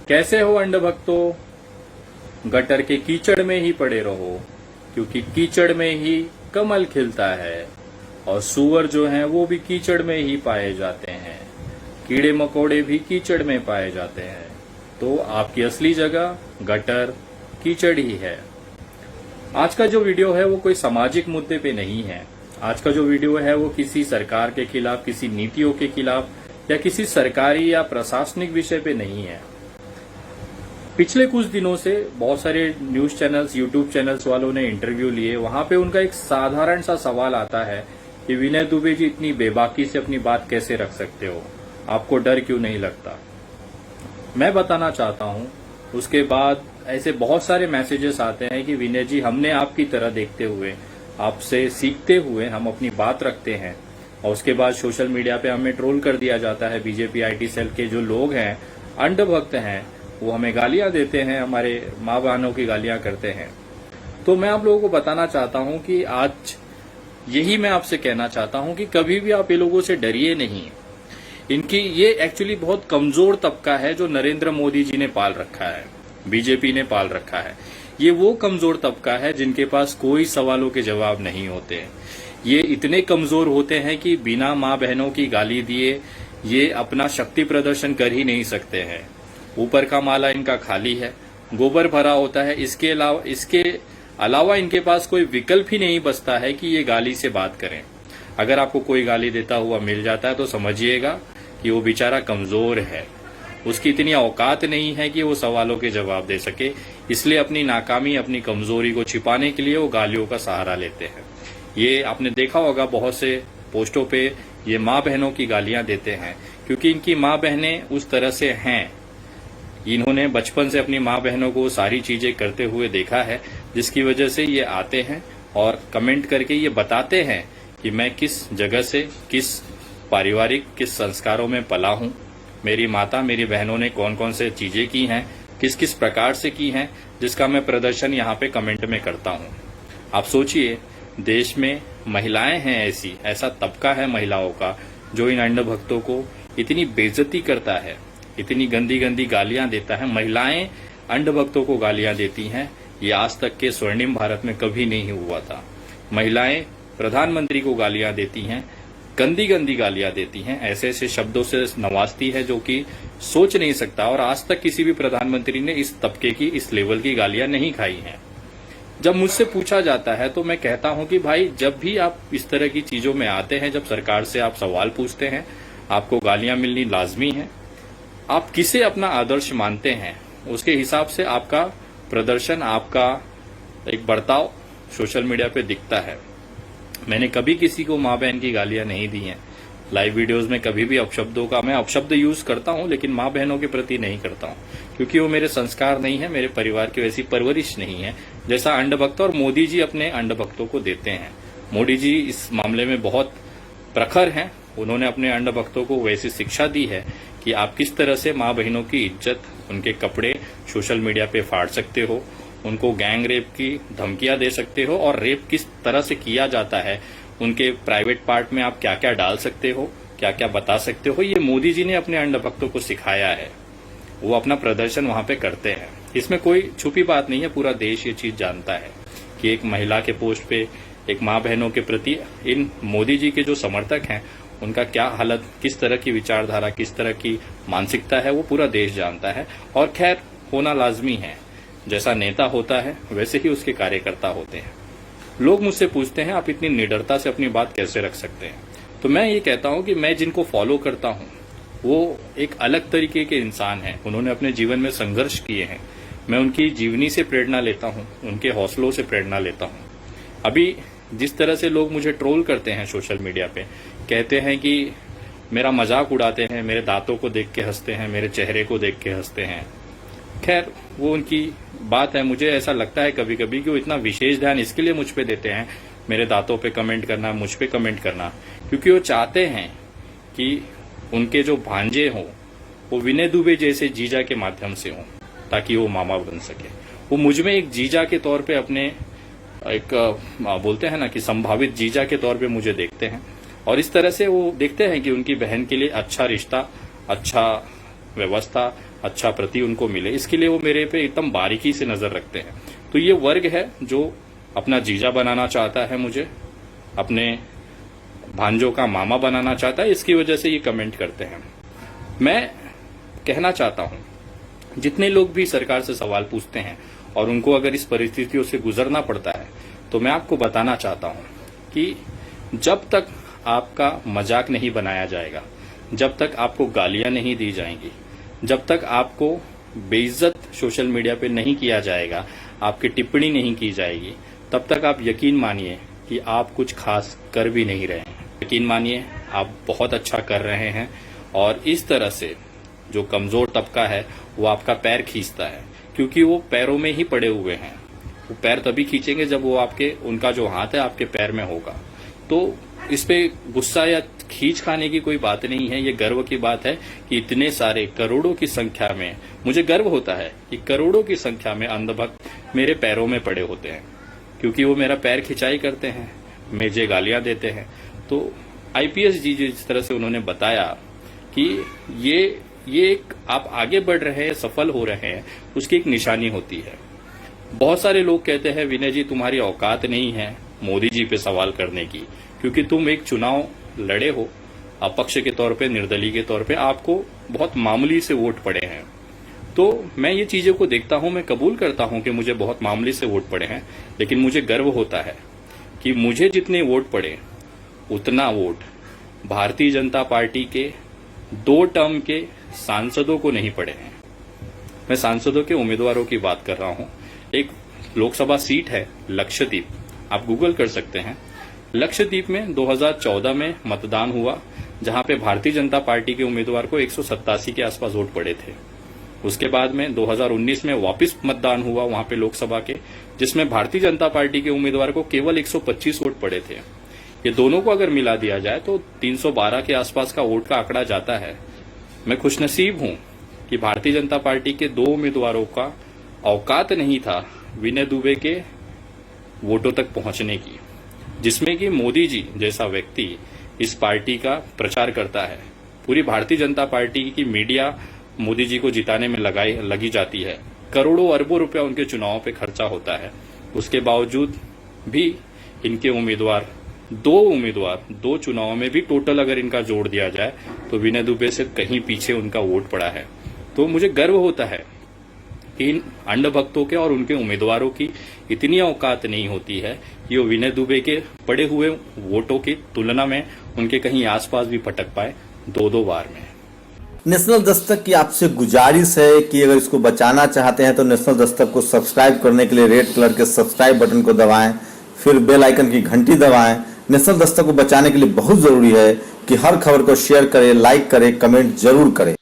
कैसे हो अंध भक्तों, गटर के कीचड़ में ही पड़े रहो, क्योंकि कीचड़ में ही कमल खिलता है और सूअर जो हैं वो भी कीचड़ में ही पाए जाते हैं, कीड़े मकोड़े भी कीचड़ में पाए जाते हैं। तो आपकी असली जगह गटर कीचड़ ही है। आज का जो वीडियो है वो कोई सामाजिक मुद्दे पे नहीं है। आज का जो वीडियो है वो किसी सरकार के खिलाफ, किसी नीतियों के खिलाफ या किसी सरकारी या प्रशासनिक विषय पे नहीं है। पिछले कुछ दिनों से बहुत सारे न्यूज चैनल्स, यूट्यूब चैनल्स वालों ने इंटरव्यू लिए। वहां पे उनका एक साधारण सा सवाल आता है कि विनय दुबे जी इतनी बेबाकी से अपनी बात कैसे रख सकते हो, आपको डर क्यों नहीं लगता। मैं बताना चाहता हूं, उसके बाद ऐसे बहुत सारे मैसेजेस आते हैं कि विनय जी, हमने आपकी तरह देखते हुए, आपसे सीखते हुए हम अपनी बात रखते हैं, और उसके बाद सोशल मीडिया पे हमें ट्रोल कर दिया जाता है। बीजेपी आईटी सेल के जो लोग हैं, अंध भक्त हैं, वो हमें गालियां देते हैं, हमारे माँ बहनों की गालियां करते हैं। तो मैं आप लोगों को बताना चाहता हूं कि आज यही मैं आपसे कहना चाहता हूं कि कभी भी आप ये लोगों से डरिए नहीं। इनकी ये एक्चुअली बहुत कमजोर तबका है जो नरेंद्र मोदी जी ने पाल रखा है, बीजेपी ने पाल रखा है। ये वो कमजोर तबका है जिनके पास कोई सवालों के जवाब नहीं होते। ये इतने कमजोर होते हैं कि बिना माँ बहनों की गाली दिए ये अपना शक्ति प्रदर्शन कर ही नहीं सकते हैं। ऊपर का माला इनका खाली है, गोबर भरा होता है। इसके अलावा इनके पास कोई विकल्प ही नहीं बचता है कि ये गाली से बात करें। अगर आपको कोई गाली देता हुआ मिल जाता है तो समझिएगा कि वो बेचारा कमजोर है, उसकी इतनी औकात नहीं है कि वो सवालों के जवाब दे सके। इसलिए अपनी नाकामी, अपनी कमजोरी को छिपाने के लिए वो गालियों का सहारा लेते हैं। ये आपने देखा होगा, बहुत से पोस्टों पे ये माँ बहनों की गालियां देते हैं, क्योंकि इनकी माँ बहनें उस तरह से हैं। इन्होंने बचपन से अपनी माँ बहनों को सारी चीजें करते हुए देखा है, जिसकी वजह से ये आते हैं और कमेंट करके ये बताते हैं कि मैं किस जगह से, किस पारिवारिक, किस संस्कारों में पला हूं, मेरी माता, मेरी बहनों ने कौन कौन से चीजें की हैं, किस किस प्रकार से की हैं, जिसका मैं प्रदर्शन यहाँ पे कमेंट में करता हूँ। आप सोचिए, देश में महिलाएं हैं ऐसा तबका है महिलाओं का जो इन अंध भक्तों को इतनी बेइज्जती करता है, इतनी गंदी गंदी गालियां देता है। महिलाएं अंध भक्तों को गालियां देती हैं, ये आज तक के स्वर्णिम भारत में कभी नहीं हुआ था। महिलाएं प्रधानमंत्री को गालियां देती हैं, गंदी गंदी गालियां देती हैं, ऐसे ऐसे शब्दों से नवाजती है जो कि सोच नहीं सकता। और आज तक किसी भी प्रधानमंत्री ने इस तबके की, इस लेवल की गालियां नहीं खाई हैं। जब मुझसे पूछा जाता है तो मैं कहता हूं कि भाई, जब भी आप इस तरह की चीजों में आते हैं, जब सरकार से आप सवाल पूछते हैं, आपको गालियां मिलनी लाजमी है। आप किसे अपना आदर्श मानते हैं, उसके हिसाब से आपका प्रदर्शन, आपका एक बर्ताव सोशल मीडिया पे दिखता है। मैंने कभी किसी को माँ बहन की गालियां नहीं दी हैं। लाइव वीडियोस में कभी भी अपशब्दों का, मैं अपशब्द यूज करता हूं, लेकिन माँ बहनों के प्रति नहीं करता हूं, क्योंकि वो मेरे संस्कार नहीं है, मेरे परिवार की वैसी परवरिश नहीं है जैसा अंध भक्त और मोदी जी अपने अंध भक्तों को देते हैं। मोदी जी इस मामले में बहुत प्रखर हैं। उन्होंने अपने अंध भक्तों को वैसी शिक्षा दी है कि आप किस तरह से माँ बहनों की इज्जत, उनके कपड़े सोशल मीडिया पे फाड़ सकते हो, उनको गैंग रेप की धमकियां दे सकते हो, और रेप किस तरह से किया जाता है, उनके प्राइवेट पार्ट में आप क्या क्या डाल सकते हो, क्या क्या बता सकते हो। ये मोदी जी ने अपने अंध भक्तों को सिखाया है। वो अपना प्रदर्शन वहां पे करते हैं। इसमें कोई छुपी बात नहीं है, पूरा देश ये चीज जानता है कि एक महिला के पोस्ट पे, एक माँ बहनों के प्रति इन मोदी जी के जो समर्थक हैं, उनका क्या हालत, किस तरह की विचारधारा, किस तरह की मानसिकता है, वो पूरा देश जानता है। और खैर, होना लाजमी है। जैसा नेता होता है वैसे ही उसके कार्यकर्ता होते हैं। लोग मुझसे पूछते हैं, आप इतनी निडरता से अपनी बात कैसे रख सकते हैं। तो मैं ये कहता हूं कि मैं जिनको फॉलो करता हूं वो एक अलग तरीके के इंसान हैं। उन्होंने अपने जीवन में संघर्ष किए हैं। मैं उनकी जीवनी से प्रेरणा लेता हूं, उनके हौसलों से प्रेरणा लेता हूं। अभी जिस तरह से लोग मुझे ट्रोल करते हैं सोशल मीडिया पे, कहते हैं कि मेरा मजाक उड़ाते हैं, मेरे दांतों को देख के हंसते हैं, मेरे चेहरे को देख के हंसते हैं। खैर, वो उनकी बात है। मुझे ऐसा लगता है कभी कभी कि वो इतना विशेष ध्यान इसके लिए मुझ पे देते हैं, मेरे दांतों पे कमेंट करना, मुझ पे कमेंट करना, क्योंकि वो चाहते हैं कि उनके जो भांजे हों वो विनय दुबे जैसे जीजा के माध्यम से हों, ताकि वो मामा बन सके। वो मुझ में एक जीजा के तौर पे, अपने एक बोलते हैं ना कि संभावित जीजा के तौर पे मुझे देखते हैं, और इस तरह से वो देखते हैं कि उनकी बहन के लिए अच्छा रिश्ता, अच्छा व्यवस्था, अच्छा प्रति उनको मिले, इसके लिए वो मेरे पे एकदम बारीकी से नजर रखते हैं। तो ये वर्ग है जो अपना जीजा बनाना चाहता है, मुझे अपने भांजों का मामा बनाना चाहता है, इसकी वजह से ये कमेंट करते हैं। मैं कहना चाहता हूं, जितने लोग भी सरकार से सवाल पूछते हैं और उनको अगर इस परिस्थितियों से गुजरना पड़ता है, तो मैं आपको बताना चाहता हूं कि जब तक आपका मजाक नहीं बनाया जाएगा, जब तक आपको गालियां नहीं दी जाएंगी, जब तक आपको बेइज्जत सोशल मीडिया पे नहीं किया जाएगा, आपकी टिप्पणी नहीं की जाएगी, तब तक आप यकीन मानिए कि आप कुछ खास कर भी नहीं रहे हैं। यकीन मानिए आप बहुत अच्छा कर रहे हैं। और इस तरह से जो कमजोर तबका है वो आपका पैर खींचता है, क्योंकि वो पैरों में ही पड़े हुए हैं। वो पैर तभी खींचेंगे जब वो उनका जो हाथ है आपके पैर में होगा। तो इस पे गुस्सा या खींच खाने की कोई बात नहीं है। ये गर्व की बात है कि इतने सारे करोड़ों की संख्या में, मुझे गर्व होता है कि करोड़ों की संख्या में अंधभक्त मेरे पैरों में पड़े होते हैं, क्योंकि वो मेरा पैर खिंचाई करते हैं, मुझे गालियां देते हैं। तो आईपीएस जी जिस तरह से उन्होंने बताया कि ये एक आप आगे बढ़ रहे हैं, सफल हो रहे हैं, उसकी एक निशानी होती है। बहुत सारे लोग कहते हैं विनय जी तुम्हारी औकात नहीं है मोदी जी पे सवाल करने की, क्योंकि तुम एक चुनाव लड़े हो अपक्ष के तौर पे, निर्दलीय के तौर पे, आपको बहुत मामूली से वोट पड़े हैं। तो मैं ये चीजों को देखता हूं, मैं कबूल करता हूं कि मुझे बहुत मामूली से वोट पड़े हैं, लेकिन मुझे गर्व होता है कि मुझे जितने वोट पड़े उतना वोट भारतीय जनता पार्टी के 2 टर्म के सांसदों को नहीं पड़े हैं। मैं सांसदों के उम्मीदवारों की बात कर रहा हूं। एक लोकसभा सीट है लक्षद्वीप, आप गूगल कर सकते हैं। लक्षद्वीप में 2014 में मतदान हुआ, जहां पे भारतीय जनता पार्टी के उम्मीदवार को 187 के आसपास वोट पड़े थे। उसके बाद में 2019 में वापस मतदान हुआ वहां पे लोकसभा के, जिसमें भारतीय जनता पार्टी के उम्मीदवार को केवल 125 वोट पड़े थे। ये दोनों को अगर मिला दिया जाए तो 312 के आसपास का वोट का आंकड़ा जाता है। मैं खुशनसीब हूं कि भारतीय जनता पार्टी के 2 उम्मीदवारों का औकात नहीं था विनय दुबे के वोटों तक पहुंचने की, जिसमें कि मोदी जी जैसा व्यक्ति इस पार्टी का प्रचार करता है। पूरी भारतीय जनता पार्टी की मीडिया मोदी जी को जिताने में लगी जाती है, करोड़ों अरबों रुपया उनके चुनावों पे खर्चा होता है। उसके बावजूद भी इनके उम्मीदवार 2 चुनावों में भी टोटल अगर इनका जोड़ दिया जाए तो विनय दुबे से कहीं पीछे उनका वोट पड़ा है। तो मुझे गर्व होता है कि इन अंधभक्तों के और उनके उम्मीदवारों की इतनी औकात नहीं होती है कि वो विनय दुबे के पड़े हुए वोटों की तुलना में उनके कहीं आसपास भी भटक पाए 2-2 बार में। नेशनल दस्तक की आपसे गुजारिश है कि अगर इसको बचाना चाहते हैं तो नेशनल दस्तक को सब्सक्राइब करने के लिए रेड कलर के सब्सक्राइब बटन को दबाएं, फिर बेल आइकन की घंटी दबाएं। नेशनल दस्तक को बचाने के लिए बहुत जरूरी है कि हर खबर को शेयर करें, लाइक करें, कमेंट जरूर करें।